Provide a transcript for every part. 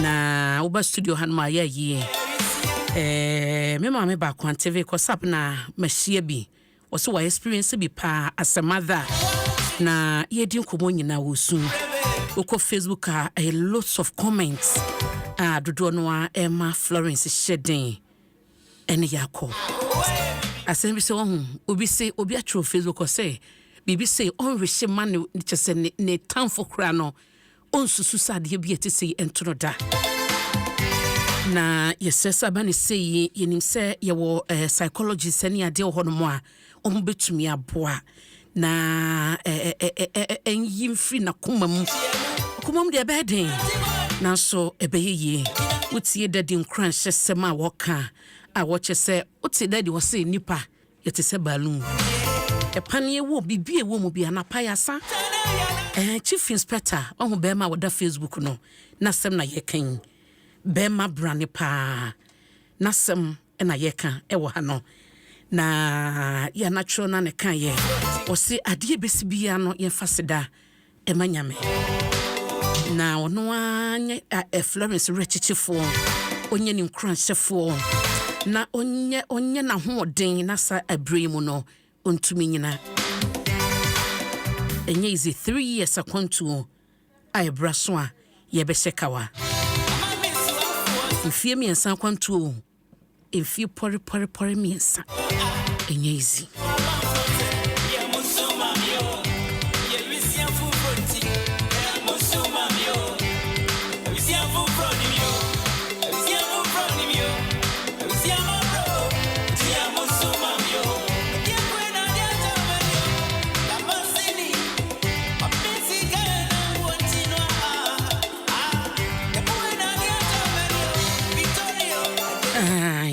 na uba studio hanma ya yi me ma me ba kwanteve ko sap na mahie bi wo so wa experience bi pa as a mother na ye din komo nyina wo su uko Facebook a lots of comments dodo no a Emma Florence shedding ene yakọ asem bi se obi se obi atro Facebook or say bibi say on rehye man ne chese ne tamfo kra no on susu sade bi etese entono da na yesesa ba ne say yenim se ye wo psychologist ani ade ho no mo a on betumi aboa na enyi mfiri na komam de beden na so ebeye utie dadi nkran hyesema woka a woche se utie dadi wo se nipa yete se balloon epanie wo bibie wo mu bia na payasa chief inspector on be ma woda Facebook no na sem na yekan be ma brane pa na sem na yekan e wo ha no na ya natural na ne kan ye o se ade besi bia no ye faseda e manyame na ono anya Florence rechichifo onye ni nkranhyefo na onye na hoden na sa abremu no ontumi nyina enye izi 3 years akwantu ai braso a ye behekawa mfie miensa akwantu mfie pori miensa enye izi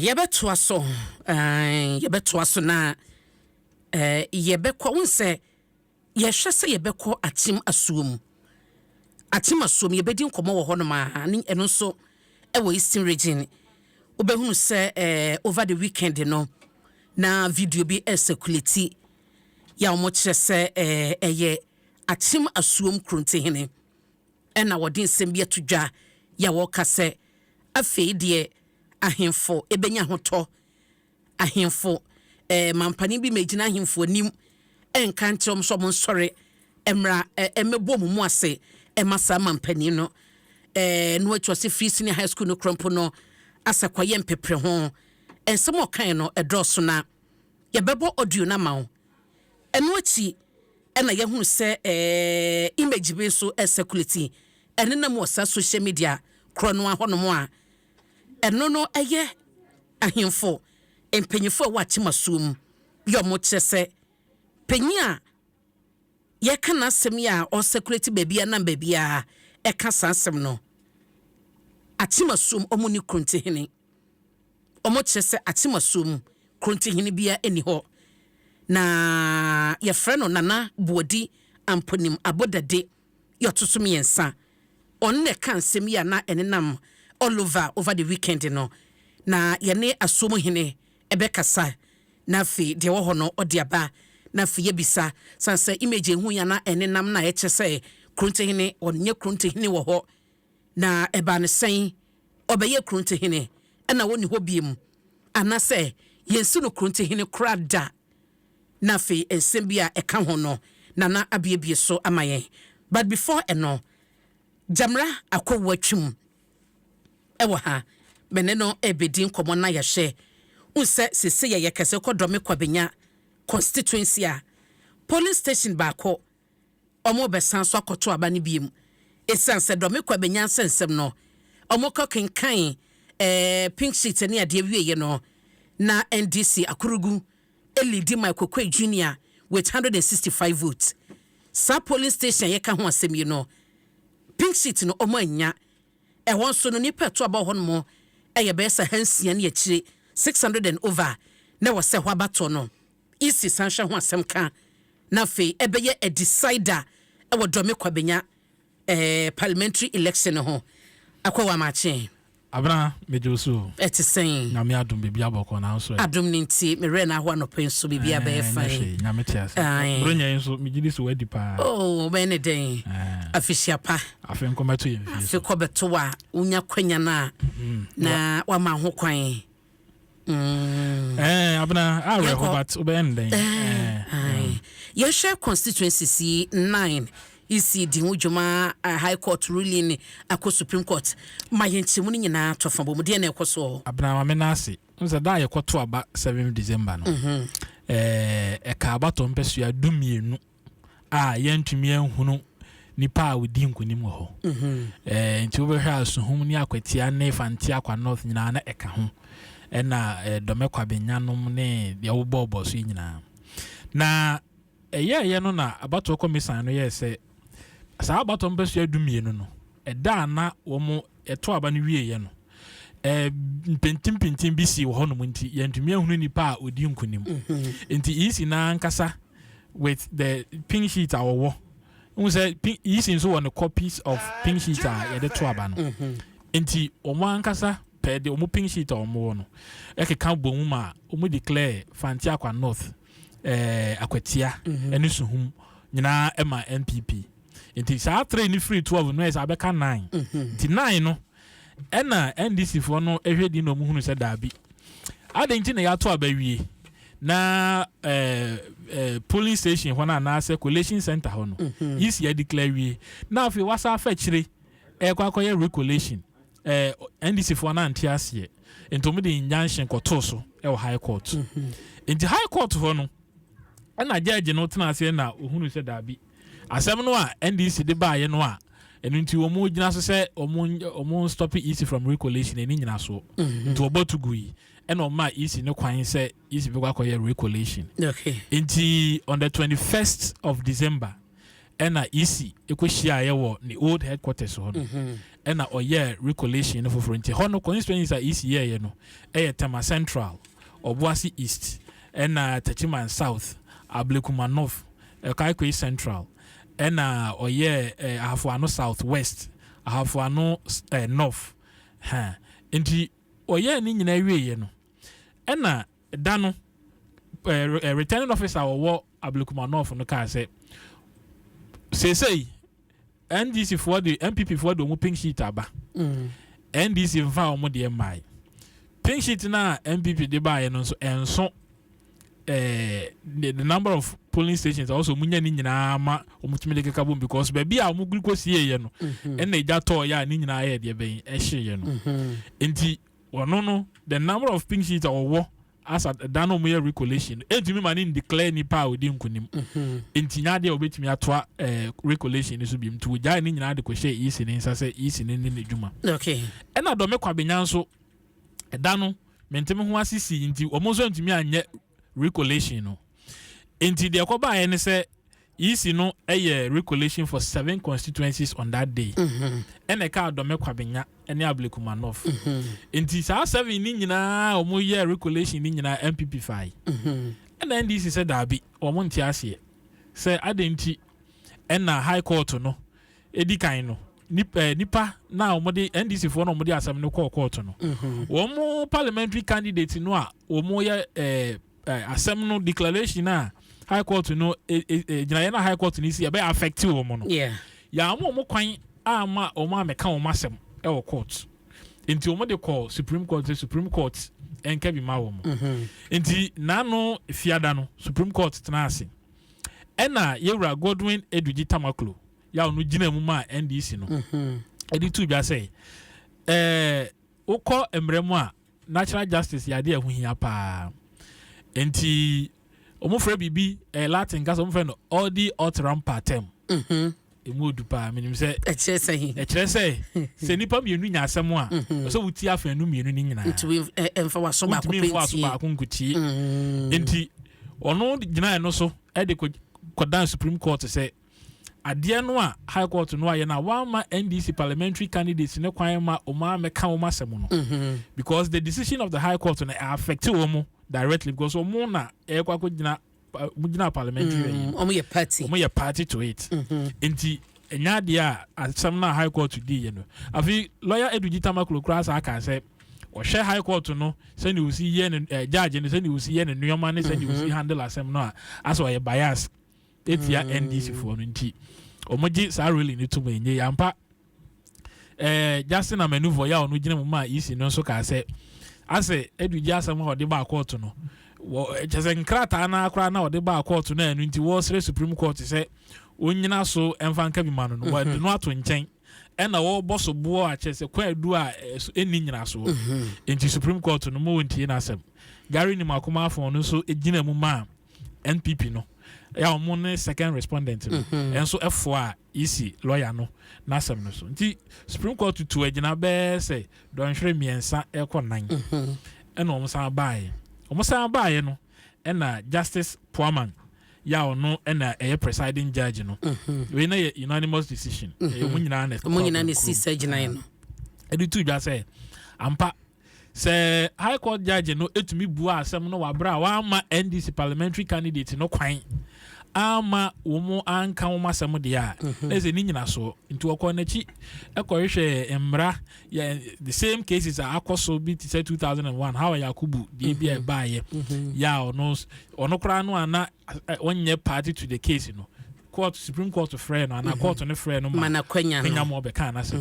yebeto aso na yebekwa unse yehwese yebekọ atim asuom yebedi nkomo wo hono ma ni eno so ewo Eastern region obehunu se over the weekend no na video bi circulate ya omo kire se eye atim asuom krontehene ena wodin sembi atudwa ya wo kase afei de ahemfo ebenya hoto ahemfo mampani bi megina ahemfo nim enka ntom so mo nsore emra emebo mu ase emasa mampani no no atwose free senior high school no krompo no asakwaye mpepre ho ensem okan no edroso na yebebo audio na mawo eno achi ena yehunu se image bi so circulate enena mo sa social media krono ahono a eno no eye ahemfo empenyifo wa chimasum yomo chese penya ye kana asem ya o security babia na babia e ka sansem no atimasum omuni krontehene omo chese atimasum krontehene bia eni ho na ye freno nana bodi amponim abodade yotosom yensa onne kan sem ya na enenam all over the weekend no na yene asomo hene ebekasa na fi de wo hono odiaba na fi yebisa sanse image hu ya na enenam na echese krontehene onye krontehene wo ho na eba ne sen obeye krontehene na woni ho biem anase yensu no krontehene krada na fi ensembia eka ho no na abiebie so amaye but before eno jamra akowatwum ewo ha meneno ebedi nkomo na yehye unse sese ye kese kodome kwabenya constituency a police station baako omo besan so akoto abane biem esanse dome kwabenya sensem no omo kokenkan pink sheet ne ade wieye no na NDC akurugu elidi Michael Junior with 165 votes sa police station ye ka ho asem yi no pink sheet no omo anya won no nipa to aba ho no eye be sa hansia ne akire 600 and over na wo se ho abato no isi sanhwe ho asem ka na fe ebeye a decider wo dome kwabenya parliamentary election ho akwa mache Abra mejoso. Eti saying. Na me adom bibia boko na so. Adom ninti me re na ho anopen so bibia be fine. Na me tiase. Bronya nso me gidi so wadi pa. Oh, be ne den. Afisia pa. Afi nkometo ye. Afi ko beto wa unya kwanya na wa ma ho kwan. Abna awe hobat obenden. Your share constituency 9 isi di hujuma high court ruling akọ supreme court ma yenchimu ni nyina tofa bo de na ekoso abna ma menase nza da ye kwoto aba 7 December no ka abato mpesua dumienu a yentumi ehunu nipa a wodi nkonim ho nti obehwa asuhum ni akwatia ne fanti akwa north nyina na eka ho na domekwa benyanom ne de wobobo so nyina na ye no na abato komisan no ye se sa abato mpesua dumienu no da na wo mo eto aba no wie ye no pentim bisi wo hono nti yentumi ehunu nipa a odi nkonim nti isi na nkasa with the pink sheet awowo we say isi nso won copies of pink sheet a ye to aba no nti omo ankasa per de omo pink sheet omo no ekeka bomu ma omo declare fanti akwa north akwatia ene suhum nyina ema NPP nti saa 3 ni free 12 no esa abeka 9 nti 9 no ena NDC fo no ehwedi no mu hunu se dabi adenti na ya to abawie na police station ho na collation center ho no isi ya declare wie na afi wasa afa chire kwakoye recollation NDC fo na antiase entomo de injunction koto so e high court enti high court ho no ena judge no tena ase na ohunu se dabi asem no a NDC de ba ye no a enu nti omo gina so se omo stop easy from recollation eni nyina so nti obotugui ena ma easy ne kwan se easy be kwakoye recollation okay nti on the 21st of December ena easy ekohia ye wo ni old headquarters ho no ena oye recollation for nti ho no constituency easy ye no Tema Central Obuasi East ena Tachiman South Ablekuma North Kaikwe Central ena oye Ahafuano Southwest Ahafuano North nti oye ni nyina wiye no ena dano returning officer wo Ablekuma North no ka say NDC for the MPP for the pink sheet aba NDC mfa omo de mai pink sheet na MPP de ba ye no so enso the number of polling stations also munya ni nyina ma omutumi de keka bom because baby a omo gluko sie ye no na eja to ya ni nyina ye de ben ehye ye no enti wono no the number of pink sheets owo as at dano mo recollation entumi mani declare ni pa odi nkunim enti nya de obetumi atoa recollation so bim to ja ni nyina de ko hye isi ni nsa se isi ni nedwuma okay ena do me kwa benya so dano mentemi ho asisi enti omo so ntumi anye recollation no enti de ko ba ye ne se isi no recollation for 7 constituencies on that day ene ka do me kwa benya ene Ablekuma North enti sa 7 ni nyina omo ye recollation ni nyina MPP 5 ene NDC said dabi omo nti ase se adenti ena high court no edikan no nipa na omo de NDC for no omo de asem no court no omo parliamentary candidate no a omo ye asem no declaration na high court no gina na high court ni si be affect wo mo no ya omo kwan ama omo ameka omo asem e wo court enti omo de call supreme court enka bi ma wo mo enti nano fiada no supreme court tenase ena yewura Godwin Eduji Tamaklo ya onu gina mu ma NDC no edi tu bia say ukọ emremu a natural justice ya de ehuhia pa enti omofre bibi Latin gas omofre no all the outram partem emu odupa minim se ekire se nipa mienu nya asem a so wuti afanu mienu ni nyina nti emfa waso ba ko nkuti enti ono gina no so e de ko dan supreme court say ade no a high court no aye na wa ma NDC parliamentary candidates ne kwan ma o ma meka o ma asem no because the decision of the high court no affect o directly because omo na ekwa ko gina parliamentary omo ye party to it enti enya dia asem na high court di ye no afi lawyer edugitama klokra sa aka say o share high court no say ni usi ye ne judge ni say ni usi ye ne nneoma ne say ni usi handle asem no as o ye bias etia NDC for no nti omoji sa really ni tuma enye yampa Justin Amenuvo ya onu gina mu ma isi no so ka say ase edugi asem ho de ba court no wo jese nkrata na akra na de ba court no enu nti wo sere Supreme Court say onyina so emfa nka bi ma no wo de no ato nchen ena wo boso bo a chese kwa edu a eni nyina so nti Supreme Court no mo ntie na asem Gary ni makoma afon no so egina mu ma NPP no ya omo ne second respondent no enso efo a isi lawyer no na asem no so nti Supreme Court to egina be say don hwere miensa ekonan ena omo san baaye no ena Justice Poaman ya ono ena presiding judge no we na unanimous decision mu nyina ne sisa gina no edu tu dwa say ampa say high court judge no etumi bua asem no wabra wa ama NDC parliamentary candidate no kwan ama womo anka wo masem de a eze ni nyina so nti okọ na chi ekohwe emra the same cases are akoso bi say 2001 how Yakubu the bi baaye ya ono kra no ana onye party to the case no court Supreme Court friend no ana court no friend no mana kwanya mo be kan na se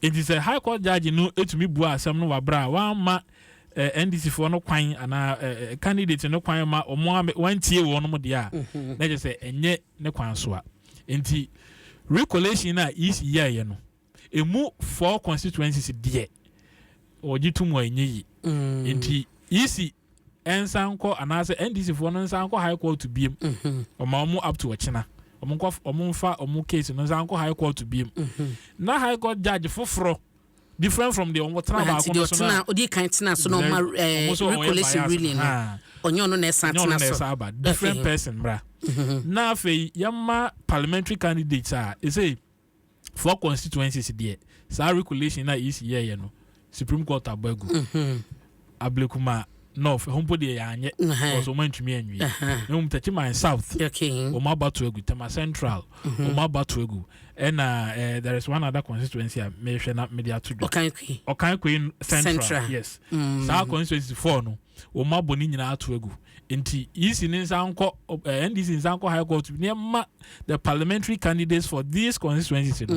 it is a high court judge no etumi bu asem no wabra wa ma NDC for no kwan ana candidate no kwan ma omo wantie wo no mo de a na je say enye ne kwan so a enti recollection na is ye no emu 4 constituencies de ojitum enye yi enti isi ensanko ana say NDC for no ensanko high court to biem omo up to ochina omo fa omo case no ensanko high court to biem na high court judge foforo different from the omo tena ba ko so na odi kan tena so no ma recollection really no onyo no na san tena so different person bra na fe yama parliamentary candidates say 4 constituencies there sa recollection na is here no Supreme Court abegu ablekuma north hompo de ya anye so mantumi anwi no mtachi man south o ma batu egu tema central o ma batu egu and there is one other constituency me hwe na media to do okan central yes sa constituency 4 no o ma boni nyina atu egu nti isi ni nsanko NDC nsanko high court ni ma the parliamentary candidates for these constituencies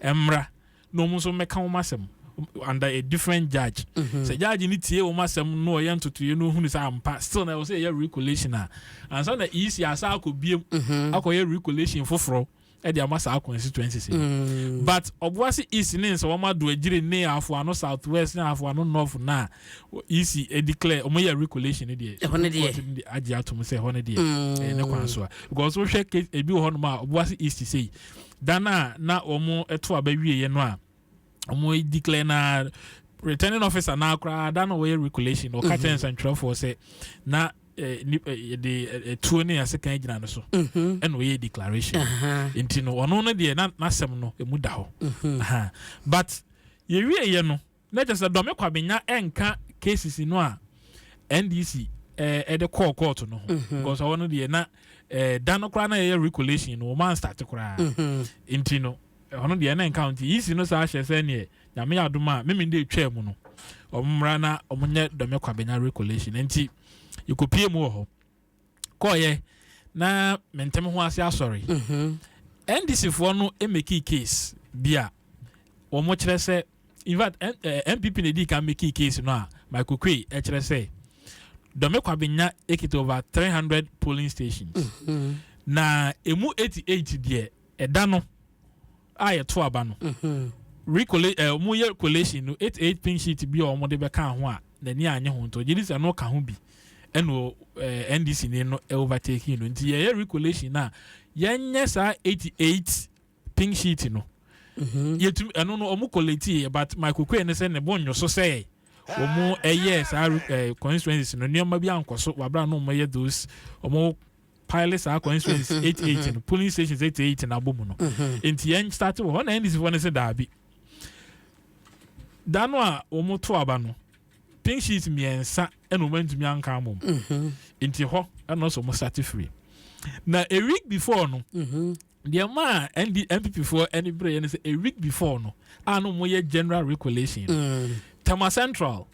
emra no mo so meka wo masem under a different judge so judge ni tie wo masem no ye ntoto ye no hunu sa ampa still na wo say ye recollection and so na isi asa akobiem akoye recollection foforo e dey amasa constituencies but obuasi isi ni so ma do agire ne afo ano southwest na afo ano north na isi e declare omo ye recollection dey e hono dey agi atom say hono dey ne kwanso because wo hwe e bi ho no ma obuasi isi say dana na omo eto abawie ye no a omo declare na returning officer na akra dana we recollection o catch and central for say na the two ne aseka gina no so and we declaration into no ono no de na sem no emu da ho but ye wie ye no na just do me kwabenya enka cases no a NDC the court no because ono de na dano kra na ye recollection no man start kra into no ono de na encounter isi no sa hye se ne nyame adoma me de twa mu no omra na omonye do me kwabenya recollection enti yikopie mu ho koye na mentem ho ase asori NDC for no emeki case bia omo kire se in fact MPP ne di kan make case no a Michael Kwe kire se do me kwabenya ekit over 300 polling stations na emu 88 de eda no aye to aba no mu ye collation no 88 pink sheet bi o mo de be kan ho a na ni anye ho to gidi se no ka ho bi eno NDC ne no overtaking no nti ye recollection na yenye sa 88 pink sheet no yetu eno no omu collate but Michael Kwe ne se ne bonyo so say omu yes constituencies no nioma bi ankoso wabra no mo ye those omu pilots are constituencies 88 no polling stations 88 na bomu no nti yen start wo na NDC for ne se da bi dano a omu to aba no pink sheet miensa eno mantumi anka amom nti ho eno so mo start free na a week before no the man and the MPP for any brain is a week before no no more general recollection Tama Central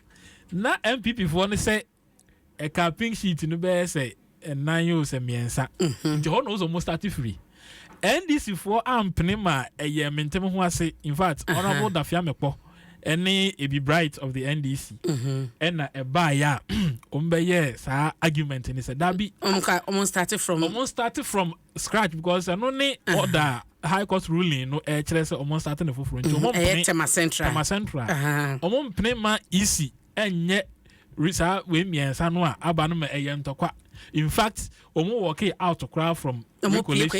na MPP for ne say a capping sheet no be say 9 years and miensa the one also almost started free NDC for pnema a year mentem ho ase in fact honorable Dafia Mepo any a be bright of the NDC and a buy ya yes argument in said that be almost started from scratch because I only order high court ruling no almost starting the front Tama Central pnema easy and yet Risa we me and Sanwa abanum eyem tokwa. In fact, omo work out to crowd from regulation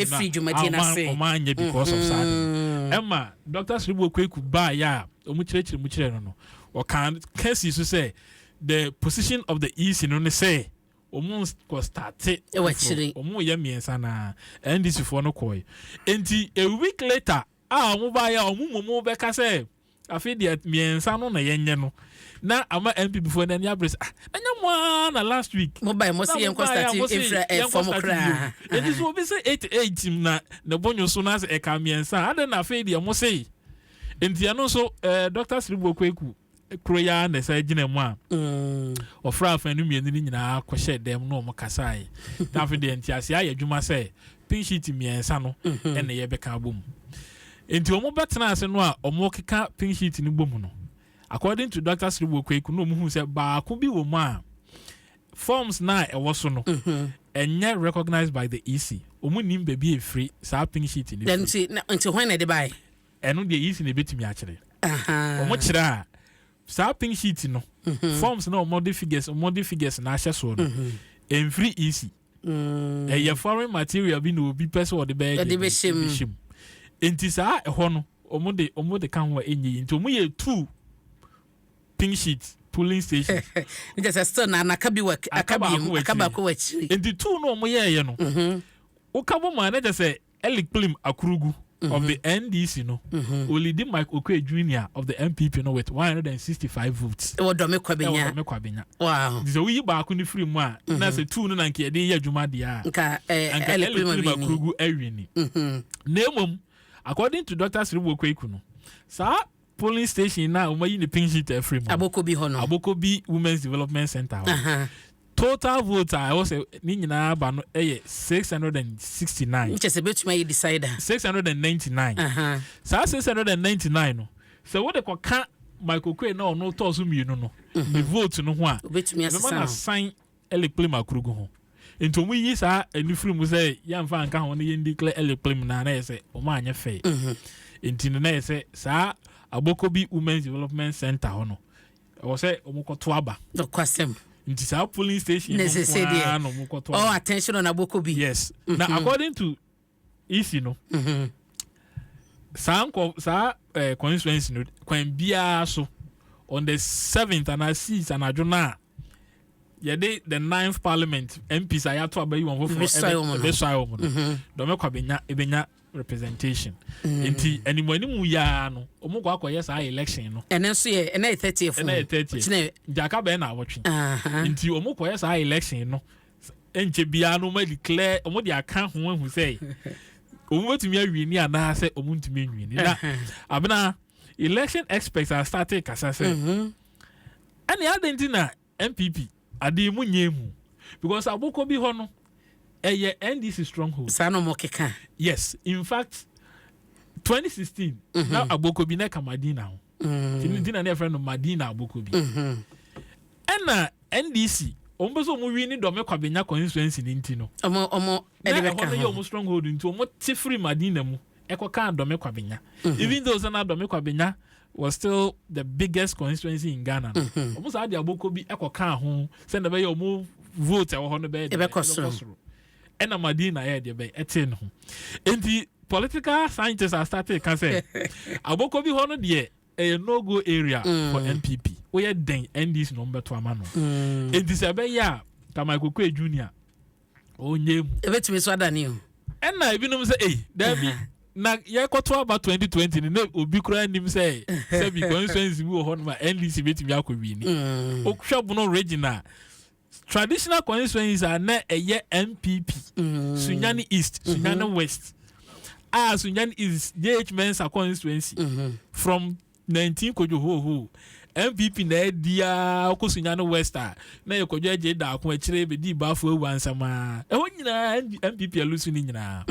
because of that. Emma, Dr. Sribo Kweku ba ya omo chire no. Or can cases to say the position of the east in only say almost was started. Omo ye me and sana and this for no koi. Enti a week later, omo ba ya omo beka say afi de me and sano na yenye no. Na ama MP before na nyabres anya na last week mobile mo say infra form kra e dis will be say 88 na bonyo so na e ka miensa ade na fe de mo say enti ano so Dr. Sribo Kweku kroya na say gina mu a ofra afanu mienu ni nyina akɔhye dem no mo kasai na fe de enti ase aye adwuma say pin sheet miensa no e na ye beka bom enti omo betena ase no a omo keka pin sheet ni bom no. According to Dr. Sribo Kweku no mu say ba ko bi wo ma forms na e wo so no enye recognized by the EC omu nim be bi e free sa pink sheet ni then until when e dey buy eno de EC na betimi a kire omu kire a sa pink sheet no forms na omo de figures na ahye so no en free EC ye foreign material bi no bi person or the bag de be shim enti sa e ho no omo de kan ho enyi enti omu ye 2 pink sheet polling station just a stone na akabi ko wachi and the two no mo ye no o kabo man na just say Elic Plim Akurugu of the NDC no only the Mike Okwe Jr. of the MPP no with 165 votes e wodome kwabenya wow so we ba ko ni free mu a na say two no na nke de ye adwuma de a nka Elic Plim Akurugu awini na emom according to Dr. Sribo Kweku no sa polling station na umayi ni pink sheet free mo Abokobi hono Abokobi Women's Development Center total votes I also ni nyina ba no 669 which is betuma you decide 699 sa 699 no so what they can Michael Kwe na no to so mienu no the vote no ho a betuma asesa sign Elic Plim Akurugu ho into mu yi sa ani free mu say yamfa anka ho no ye declare Elic Plim na say o ma anya fe into na say sa Abokobi Women's Development Center hono. I was say omukoto aba. The question. It is our polling station. Oh, attention on Abokobi. Yes. Now according to EC no. Sa constituency no kwan bia so on the 7th and 6th and adjona yede the 9th parliament MPs ayato abayi won for do me kwabenya ebenya representation enti animu ya no omugwa akoye sa election no enenso ye ena 30th jaka be na awotwe enti omukoye sa election no enche bia no ma declare omudi aka ho say omutumi awi ni ana say omuntumi anwi ni na abena election experts are started kasa say ani adentina MPP ade mu nyemu because Abokobi ho no NDC stronghold. Sano mokeka. Yes, in fact, 2016 now Abokobi na Madina. Tinidina na friend of Madina Abokobi. And NDC ombeso mu wi ni do me kwabenya constituency ni ntino. Omo elebeka. Na omo stronghold into omo tifri Madina mu. Ekoka do me kwabenya. Even though sana do me kwabenya was still the biggest constituency in Ghana. Omo sa ade Abokobi ekoka ho say na be yo omo vote e wo ho no be and a Madina de be etin ho enti political scientists are started can say Abokobi hono de a no go area for NPP we den NDC number 2 amano enti se be ya ka Michael Kwe Jr. onyem ebetimi so adani o and na ebinom say David na ye koto about 2020 ni na obi kura nim say be constituency bi ho no ma NDC betimi akowi ni okwabo no regional traditional constituencies are na MPP Sunyani East Sunyani West Sunyan is JH Mensa constituency from 19 kojo ho MPP na dia okosunyano Wester na yekojo je da ko akire be di bafo wansama ho nyina MPP alusu ni nyina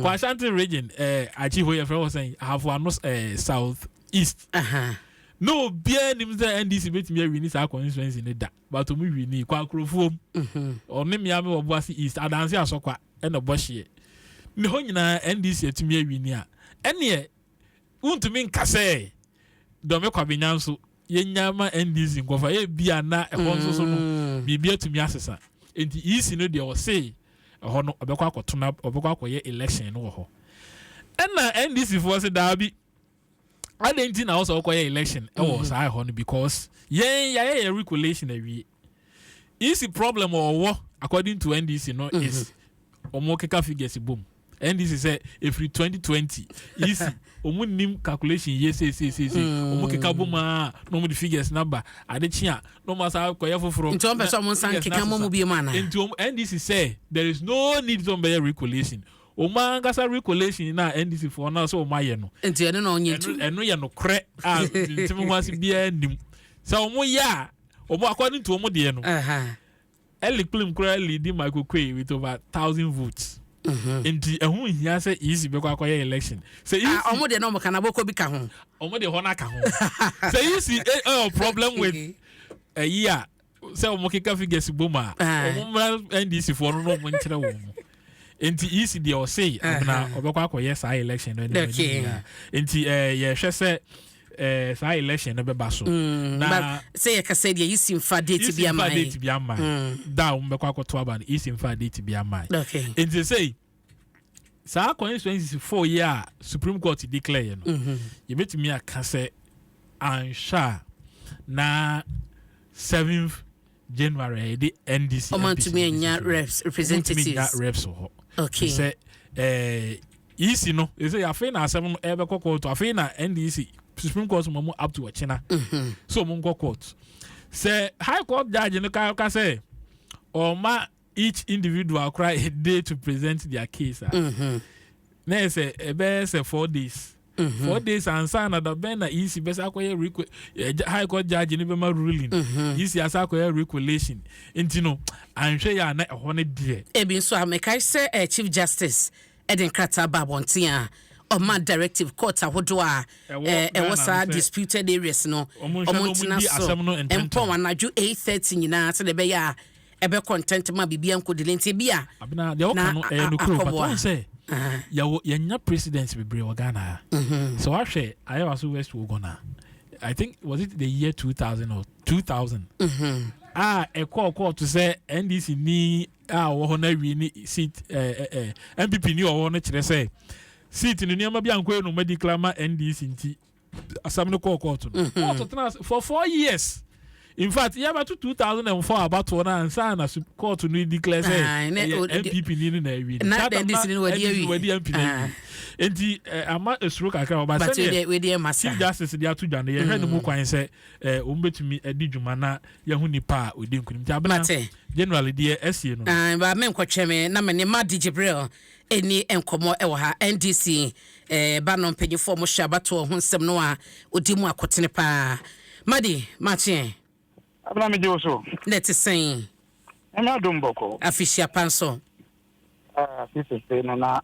kwa Ashanti region achi ho ye friend was saying have one south east no bia nim say NDC betimi awini sa constituency ne da but omu wini kwa krofom oni me ame oboasi east adanse asokwa e na bohye ne ho nyina NDC atimi awini a ene untumi nkase do me kwa benyanso yenyama NDC ngofa e bia na ehon so no bibia tumi asesa enti isi no de o say ehon no obekwa akotona obekwa akoye election no ho ena NDC for say dabi adenti na also akoye election e wo say ehon because ye regulation awie isi problem or according to NDC no is omokeka figures boom NDC say every 2020 easy omunim calculation yes omokeka boma no mo the figures number adechia no masa koye foforo nti on be so mo san keka mo bi mana nti NDC say there is no need to be regulation omangasa regulation na NDC for na so omaye no nti eno na onye tu eno ye no kre nti mo wasi bia nim so omo ya omo according to omo de no Eli Klim kura leading Michael Quay with over 1,000 votes. Enti ehun hia say easy be kwa akoye election. Say easy. Omo de no mo kana boko bi ka ho. Omo de ho na ka ho. Say easy problem with a year. Say omo keka figures boma. Omo NDC for no mo nkyere wo. Enti easy de o say na obekwa akoye sa election no. Enti ye hwe say sa election no be baso na say you can say the isi mfa date bi amai da umbekwa akoto aba no isi mfa date bi amai okay and they say sa constituency 4 year Supreme Court declare no you betimi aka say ansha na 7th January the NDC omantumi enya representatives reps ho okay say isi no they say afi na asem no ebe court afi na NDC Supreme Court mo up to China so mo go court say high court judge no ka say or ma each individual cry a day to present their case na say ebe say 4 days 4 days and sign na ben na easy be say akoye high court judge ni be ma ruling easy as akoye regulation enti no anhwe ya na ehon de e bi so amekai say chief justice Eden Krata Babontia Oma directive court ahodo a was disputed areas no omontina so empo wanaju 8:30 nyina se de be ya ebe content ma bibia nkodile nti bia abina de oka no no kuro but say ya nya president bebre o Ghana so ahwe ayewaso west wo gona I think was it the year 2000 or 2000 e call to say NDC ni wo ho na wi ni seat MPP ni wo no kire say seat ni niam bia nko enu medical ma NDC nti asam no call court for 4 years in fact yeah about 2004 about one answer na court no declare say MPP ni na wi na NDC ni wadi MPP enti ama esuro kakra oba say we dey massa justice dey atu dwane ye hwene mu kwan say ombetumi edi dwuma na ye hu nipa odi nkunim ti abena generally dey esie no ba me nkotweme na me ne Madi Jibril eni enkomo e wo ha NDC ba no mpanyifo mo hya bato ho nsem no a odi mu akotene pa Madi mache abna me dey so let's say na domboko afisia panso sisi no na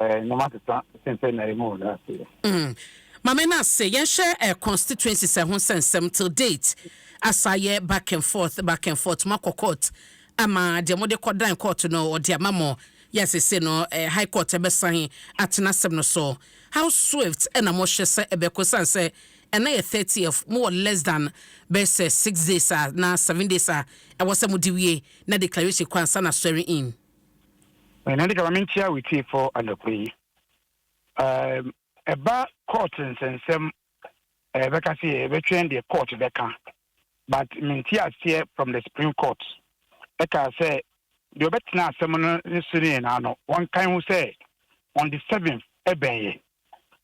no matata sense na emo la mama na say yen share constituency se ho sensem till date asaye back and forth makọ court ama de mo de kodan court no o de amamo yes say no high court e be san atena sem no so how swift and mo hye se e be ko san se na 30th more less than best 6 days na 7 days e was am diwie na declaration kwansa na swearing in na the government here we take for anokwe eba court nsensem beka say be train the court beka but mintia here from the Supreme Court beka say the obetna asem no siri na no one kan who say on the 7th ebeye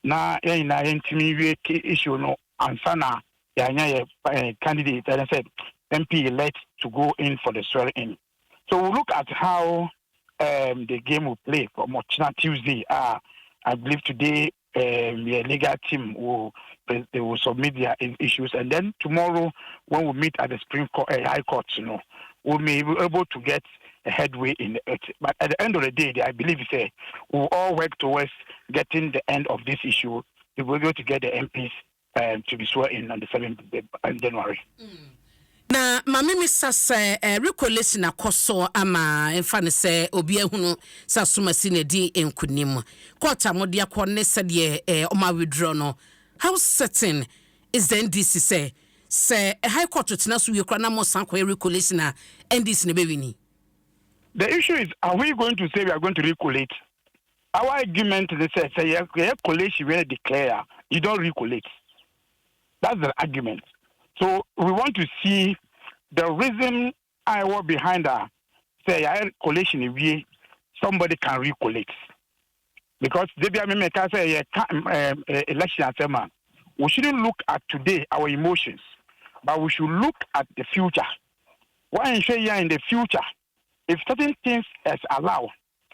na na ntimi wie issue no ansana ya nya candidate and said MP elect to go in for the swearing in. So we'll look at how the game will play for Mochina Tuesday I believe today the legal team they will submit their issues, and then tomorrow when we meet at the Supreme Court, High Court, we may be able to get a headway in it. But at the end of the day, I believe we'll all work towards getting the end of this issue. We will be able to get the MPs to be sworn in on the 7th of January. Na mame misa se recollection akoso ama emfa ne se obi ehunu sa somasi na di enkunim court amode akọ ne se de oma withdraw no. How certain is the NDC say high court tena so yekra na mo san ko recollection na NDC ne be wini? The issue is, are we going to say we are going to recollate? Our argument is say you collation when declare, you don't recollate. That's the argument. So we want to see the reason I was behind that. Say I collation if somebody can recollate. Because they be say election at we shouldn't look at today our emotions, but we should look at the future. Why ensure you in the future? If certain things is allowed,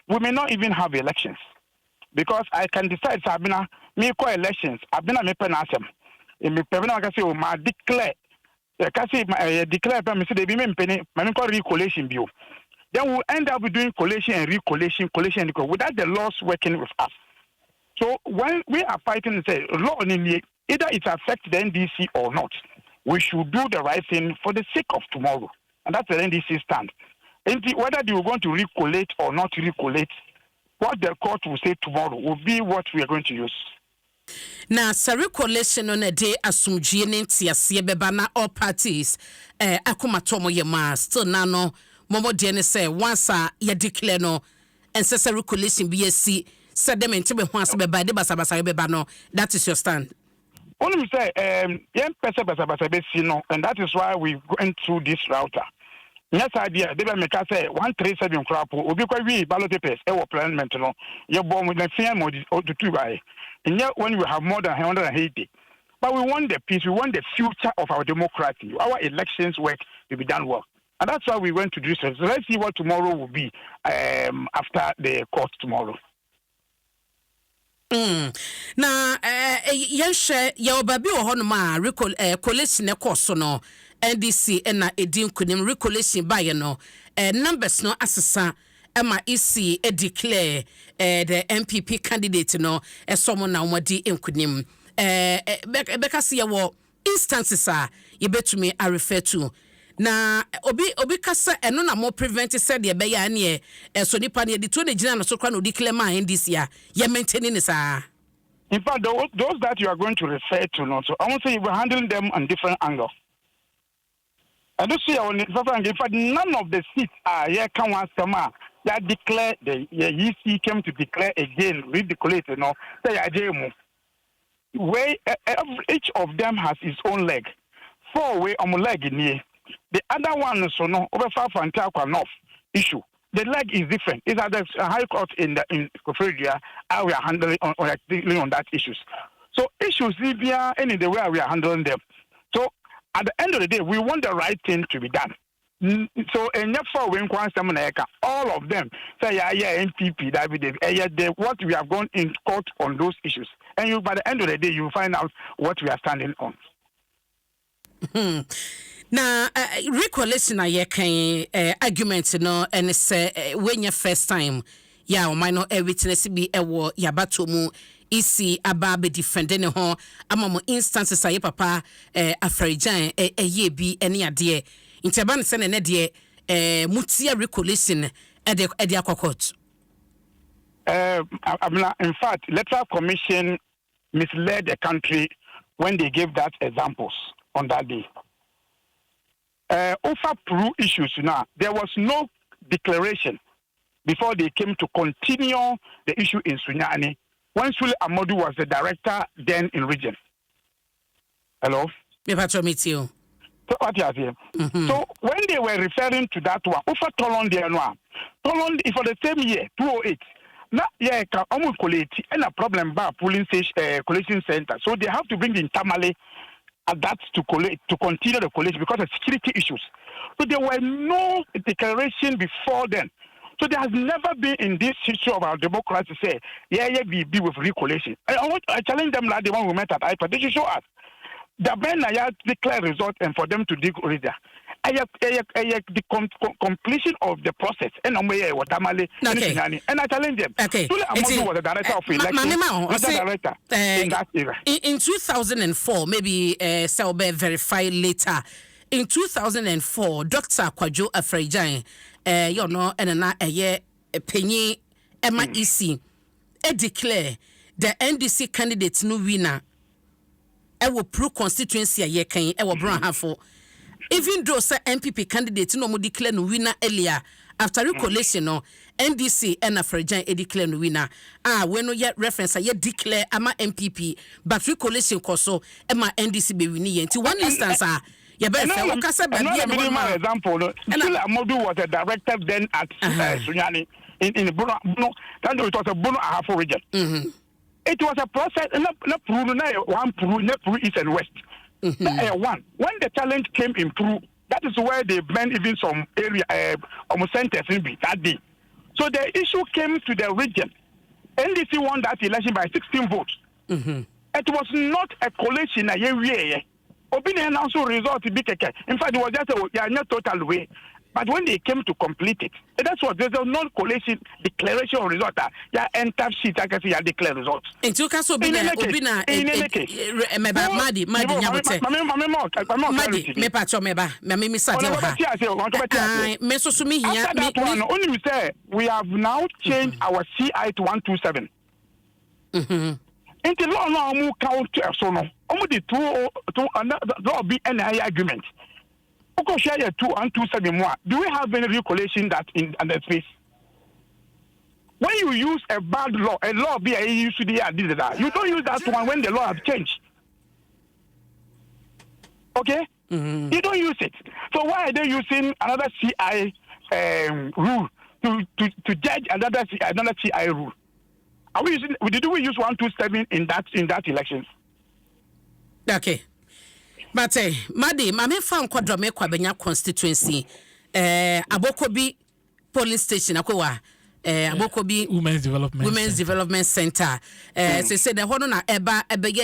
we may not even have elections. Because I can decide, Sabina, me call elections, Abina me penasem. In me pevena can say, ma declare, can say, declare, me say, they be me penny, me call recollation bill. Then we'll end up doing collation and recollation, without the laws working with us. So when we are fighting, say, law in either it affects the NDC or not, we should do the right thing for the sake of tomorrow. And that's the NDC stand. And whether they are going to recollate or not recollate, what the court will say tomorrow will be what we are going to use. Na sa recollation on a day asumdie ne ntiase beba na all parties akomatomo yema still na no momo de ne say once ya declare no ense sa recollation bi asi sediment be ho ase beba de basabasa beba no. That is your stand. Only say yen pesa basabasa be si no, and that is why we going through this router. Yes, idea. They make us say 137 crap. Obi kwa we ballot papers. Parliament no. You born with the same or the two guy. And yet when we have more than 180, but we want the peace. We want the future of our democracy. Our elections work to be done well, and that's why we went to do so. So let's see what tomorrow will be after the court tomorrow. Na yenshe ya obabi ohono ma recollation ne course no NDC na edin kunim recollation by no numbers no asesa ema isi declare the MPP candidate no someone na wodi enkunim beka se wo instances ye betumi a refer to na obi kasa eno na mo prevent said ye be ya ne so nipa ne de to ne gina no so kwa no declare ma NDC ye maintaining this In fact, those that you are going to refer to, no, so I want to say we're handling them on different angles. I don't see in fact, none of the seats are here. Can one summer that declare the EC came to declare again, recollate, say Ajemu. Where each of them has its own leg. 4 way on leg in here. The other one is no over 5 and north issue. The leg is different. It's at the High Court in Confederia how we are handling on that issues. So issues Libya and in the way we are handling them. So at the end of the day, we want the right thing to be done. So in all of them say NPP that we what we have gone in court on those issues. And by the end of the day, you will find out what we are standing on. Na recollation na ye kan argument no and say when your first time ya o minor witness bi ewo yabato mu isi ababe defending ho amamo instances aye papa afrejan ye bi ene ade inteba ne se ne de mutia recollation e de akokot in fact electoral commission misled the country when they gave that examples on that day. Over Peru issues now, there was no declaration before they came to continue the issue in Sunyani when Sule Amodu was the director then in region. Hello? So what you are saying? So when they were referring to that one, over Tolon Tolon for the same year, 2008, now yeah, almost collate and a problem bar polling collection center. So they have to bring in Tamale that to continue the college because of security issues. So there were no declaration before then. So there has never been in this history of our democracy say, be with recollation. I challenge them like the one we met at IPA. They should show us. The men declare result and for them to declare the completion of the process. And and I challenge them. Okay. Amadu was the director of election. Director in that era. In 2004, maybe Selbe verify later. In 2004, Dr. Kwajo Afrejan, Penny Emma EC, declare the NDC candidates no winner. Ewo pro constituency ye kan ewo brown hafo. Even though say MPP candidate no mo declare no winner earlier after recollation no NDC and Afrejan declare no winner. When no yet reference ye declare ama MPP but recollation koso ema NDC be win ye. Nti one instance you better say okasa be no example no. Still Amodu was a director then at Sunyani in Bono that it was a Bono Ahafo region. It was a process, not Peru, East and West. One. When the challenge came in Peru, that is where they banned even some area, almost centers that day. So the issue came to the region. NDC won that election by 16 votes. It was not a collation. Opinion also result in BKK. In fact, it was just a total way. But when they came to complete it, that's what there's a non-collation declaration of result. Yeah, enter sheet, I can see I declare results. In two cases, Madi, we have now changed our CI to 127. In the law, no count so no. Only two be any argument. Share 2 and 2 more. Do we have any recollation that in that space? When you use a bad law, a law be a you don't use that one when the law has changed. Okay? You don't use it. So why are they using another CI rule to judge another CI rule? Are we using? Did we use 127 in that elections? Okay. But Madi, mame fa nkwadro me kwabenya constituency Abokobi police station akwa Abokobi Women's Development Center say the hono na eba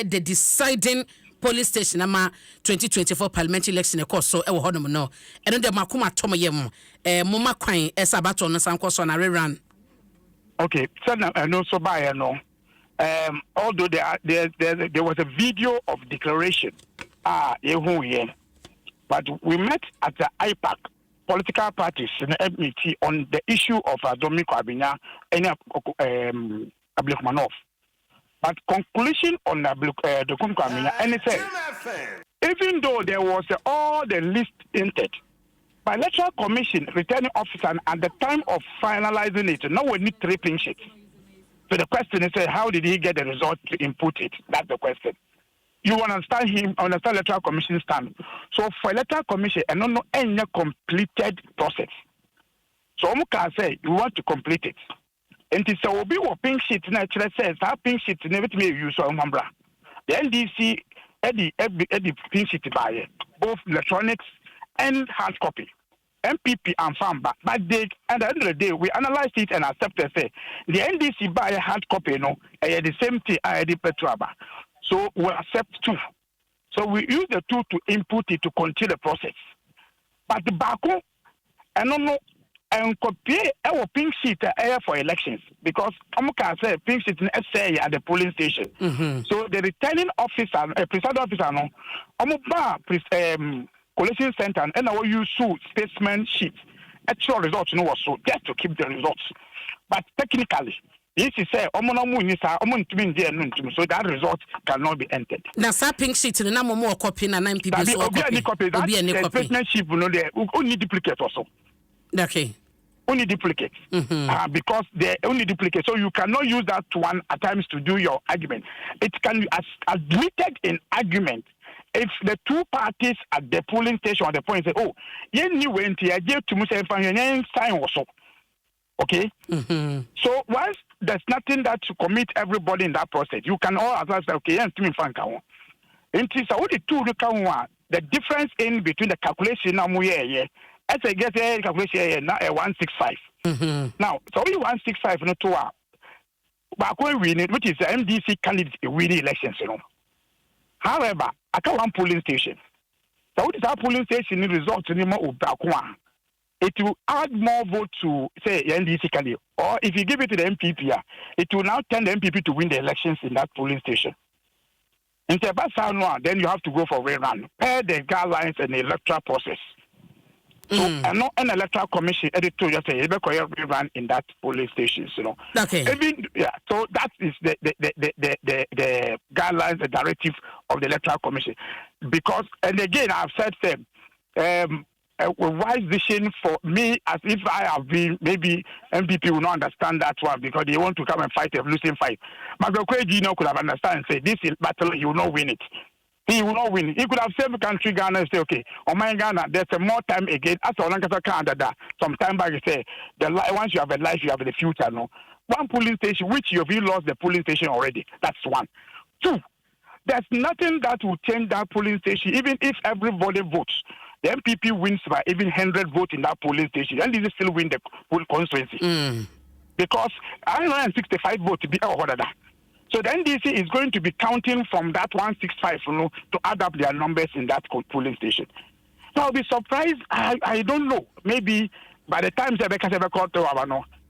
the deciding police station ama 2024 parliamentary election so e wo hono no eno de makoma tomoyem moma kwan esabato no sankoso na rerun. Okay, so no so by no although there was a video of declaration but we met at the IPAC political parties in the MT on the issue of Adom Abinya and Ablikmanov. But conclusion on the Abinya and said, even though there was all the list entered, by electoral commission returning officer at the time of finalizing it, now we need 3 pink sheets. So the question is, how did he get the result to input it? That's the question. You understand electoral commission stand. So for electoral commission, and no any completed process. So we can say you want to complete it. And it's a be pink sheet naturally says that pink sheet never to be used on Mambra. The NDC the pink sheet by both electronics and hard copy. MPP and FAMBA, but they at the end of the day we analyzed it and accepted say the NDC buy a hard copy the same thing I did Petraba. So we accept 2. So we use the 2 to input it to continue the process. But the Baku, I don't know, and copy our pink sheet for elections because Amuka say pink sheet essay at the polling station. So the returning officer, presiding officer, no, Amuba collection center and our use specimen sheet. Actual results was so just to keep the results. But technically, this is say so that result cannot be entered. Now, pink sheet in a more copy and 9 people. The statement sheet will only duplicate also. Okay. Only duplicate. Because they only duplicate. So you cannot use that one at times to do your argument. It can be admitted in argument if the 2 parties at the polling station at the point say, oh, you went here, to sign also. Okay? So once there's nothing that to commit everybody in that process, you can all as well say, okay, and the difference in between the calculation as I get a calculation now 165. Now, so only 165 no to but win it, which is the MDC candidate winning elections, However, I got one polling station. So what is our polling station results in more it will add more vote to say the NDC candidate. Or if you give it to the MPP, it will now turn the MPP to win the elections in that polling station. In Sebasanoa, then you have to go for rerun per the guidelines and the electoral process. So and not an electoral commission editor just say rerun in that polling stations, Okay. So that is the guidelines, the directive of the electoral commission. Because and again I've said a wise decision for me, as if I have been, maybe MPP will not understand that one because they want to come and fight a losing fight. But Gino could have understand and say, this is battle, he will not win it. He will not win it. He could have saved the country, Ghana, and say, okay, on my Ghana, there's a more time again. As long as I can, some time back, you say, once you have a life, you have the future, no? One polling station, which you have lost the polling station already. That's one. Two, there's nothing that will change that polling station, even if everybody votes. The MPP wins by even 100 votes in that polling station, and they still win the whole constituency. Because 165 votes to be that. So the NDC is going to be counting from that 165, to add up their numbers in that polling station. So I'll be surprised. I don't know. Maybe by the time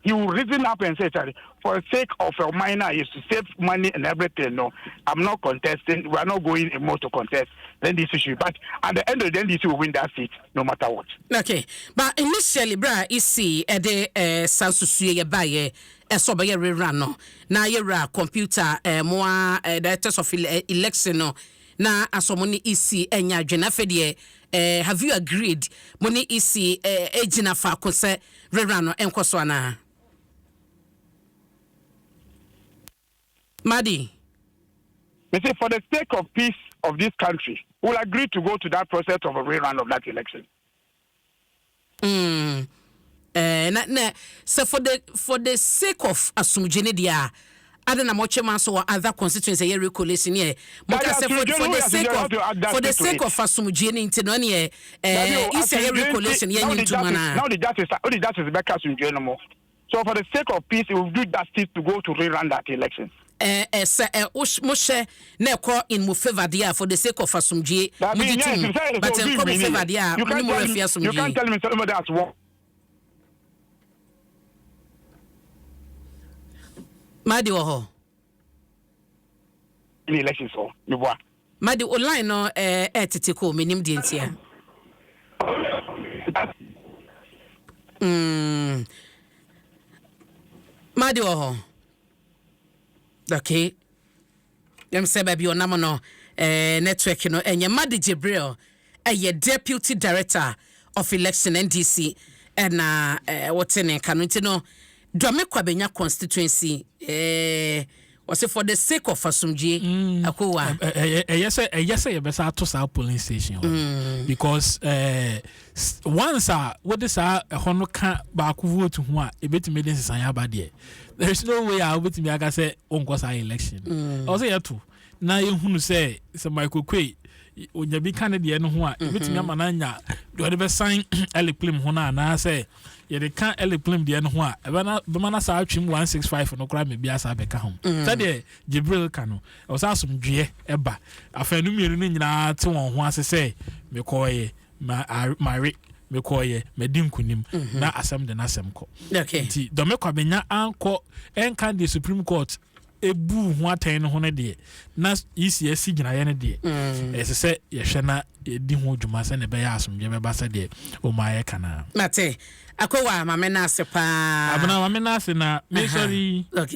he will reason up and say, for the sake of a minor is to save money and everything. No, I'm not contesting. We are not going more to contest then this issue. But at the end of the day, this will win that seat no matter what. Okay, but initially, bra, is see the Sansusuye Baye, a sober rerun. Now you're computer more directors of election. Na asomoni isi enya dwenafedie have you agreed money isi ejina fa kose rerano enkoso ana Madi they say for the sake of peace of this country we'll agree to go to that process of a rerun of that election. So for the sake of asumjene dia other than much man so other constituencies a recolition here. For the sake of Asumujini into no is a recolition here into mana. Now the justice is back Asumujini. So for the sake of peace, it will do justice to go to rerun that election. Moshe neko in mu favor dia for the sake of Asumji. But in favor dia, you can't tell me somebody that's wrong. Madi oho. Any elections or you what? Madi online no titiko minim di entia. Madi oho. Okay. Dem say baby onamo no network no enye Madi Jibril deputy director of election NDC and what's in Kanuti no Dwame Kwabenya constituency was it for the sake of Asumji akowa yes you better to sa polling station because once what this hono ka ba ku vote ho a e betime den sisan ya ba de there is no way I betime aka say onko sa election also yeto na ye hunu say Michael Kwei onya bi candidate no ho a e betime amananya do de be sign eleclim ho na say ye de kan eleclim de no ho a e be na sa atwim 165 no kra me bia sa beka ho sade Jibril kanu o sa asomdwe eba afanu mienu no nyina te won ho ase say me koye mari me koye me dinkunim na asem de na asem ko okay nti do me kwabenya anko enkan the Supreme Court ebu ho aten no ho ne de na ECS gina ye ne de se ye hwe na di ho dwuma se ne be ya asomdwe be ba se de o ma ye kana mate akowa mame na ase pa abana mame na ase na me sorry